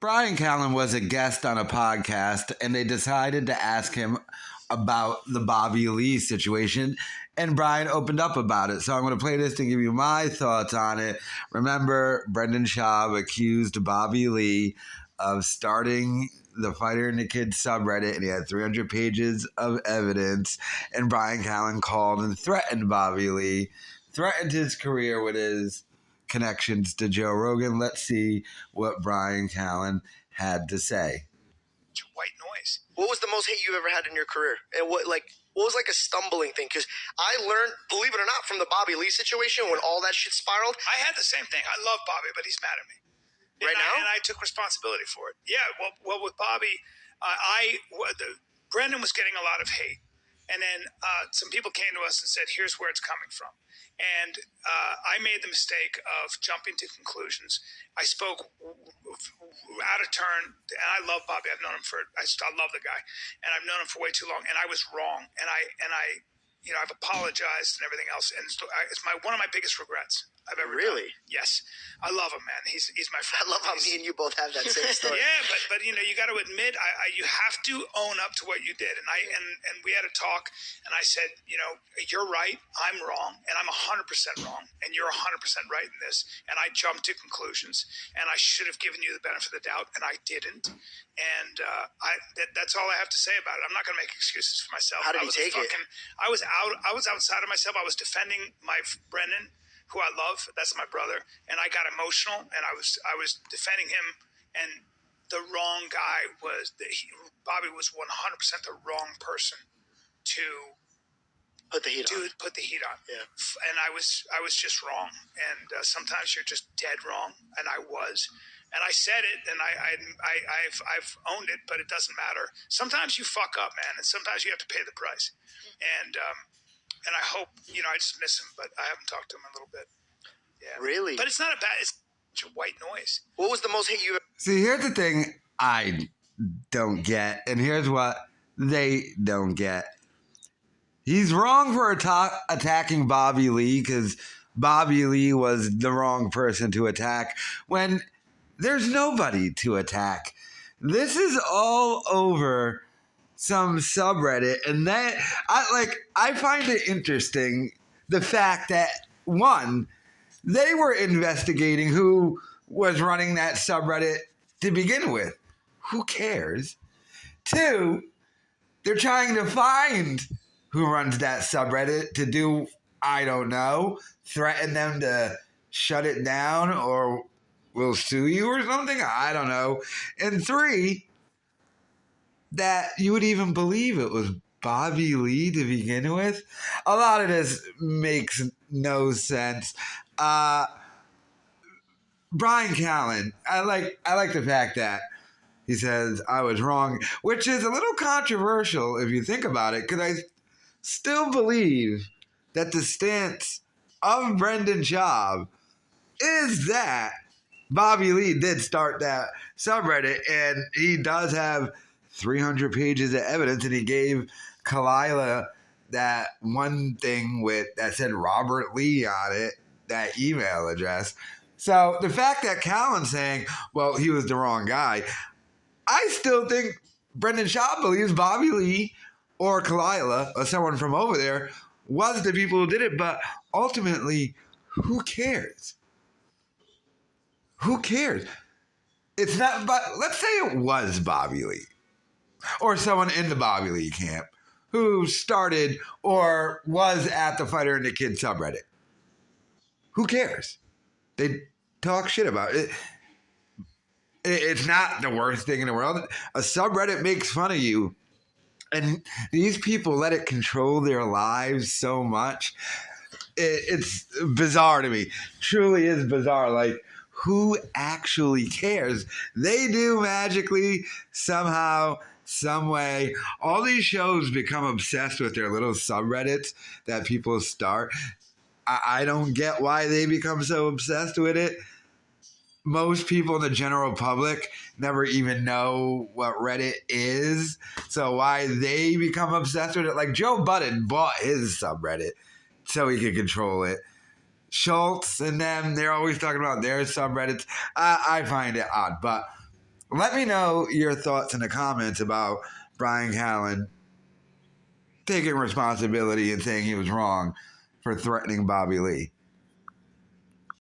Bryan Callen was a guest on a podcast, and they decided to ask him about the Bobby Lee situation, and Bryan opened up about it. So I'm going to play this to give you my thoughts on it. Remember, Brendan Schaub accused Bobby Lee of starting the Fighter and the Kid subreddit, and he had 300 pages of evidence, and Bryan Callen called and threatened Bobby Lee, threatened his career with his connections to Joe Rogan. Let's see what Bryan Callen had to say. White noise. What was the most hate you ever had in your career? And what was like a stumbling thing? Because I learned, believe it or not, from the Bobby Lee situation when all that shit spiraled. I had the same thing. I love Bobby, but he's mad at me. And I took responsibility for it. Yeah, well with Bobby, Brendan was getting a lot of hate. And then some people came to us and said, here's where it's coming from. And I made the mistake of jumping to conclusions. I spoke out of turn, and I love Bobby. I love the guy, and I've known him for way too long. And I was wrong, and I've apologized and everything else. And it's one of my biggest regrets I've ever really done. Yes, I love him, man. He's my friend. I love how me and you both have that same story. Yeah, but you got to admit, you have to own up to what you did. And we had a talk, and I said, you're right, I'm wrong, and I'm 100% wrong, and you're 100% right in this. And I jumped to conclusions, and I should have given you the benefit of the doubt, and I didn't. And that's all I have to say about it. I'm not going to make excuses for myself. How did he take it? I was outside of myself. I was defending my Brendan, who I love. That's my brother. And I got emotional, and I was defending him. And the wrong guy Bobby was 100% the wrong person to put the heat on. Yeah. And I was just wrong. And sometimes you're just dead wrong. And I was. And I said it, and I've owned it, but it doesn't matter. Sometimes you fuck up, man, and sometimes you have to pay the price. And I hope, I just miss him, but I haven't talked to him in a little bit. Yeah. Really? But it's not it's a white noise. What was the most hate you ever? See, here's the thing I don't get, and here's what they don't get. He's wrong for attacking Bobby Lee because Bobby Lee was the wrong person to attack when there's nobody to attack. This is all over some subreddit, and that I find it interesting the fact that one, they were investigating who was running that subreddit to begin with. Who cares? Two, they're trying to find who runs that subreddit to do, I don't know, threaten them to shut it down or we'll sue you or something. I don't know. And three, that you would even believe it was Bobby Lee to begin with. A lot of this makes no sense. Bryan Callen, I like the fact that he says I was wrong, which is a little controversial if you think about it, because I still believe that the stance of Brendan Schaub is that Bobby Lee did start that subreddit, and he does have 300 pages of evidence, and he gave Kalila that one thing that said Robert Lee on it, that email address. So the fact that Callen's saying, well, he was the wrong guy, I still think Brendan Schaub believes Bobby Lee or Kalila or someone from over there was the people who did it, but ultimately, who cares? Who cares? It's not, but let's say it was Bobby Lee or someone in the Bobby Lee camp who started or was at the Fighter and the Kid subreddit. Who cares? They talk shit about it. It's not the worst thing in the world. A subreddit makes fun of you, and these people let it control their lives so much. It's bizarre to me. Truly is bizarre. Like, who actually cares? They do magically, somehow, some way. All these shows become obsessed with their little subreddits that people start. I don't get why they become so obsessed with it. Most people in the general public never even know what Reddit is. So why they become obsessed with it? Like Joe Budden bought his subreddit so he could control it. Schultz and them, they're always talking about their subreddits. I find it odd. But Let me know your thoughts in the comments about Bryan Callen taking responsibility and saying he was wrong for threatening Bobby Lee.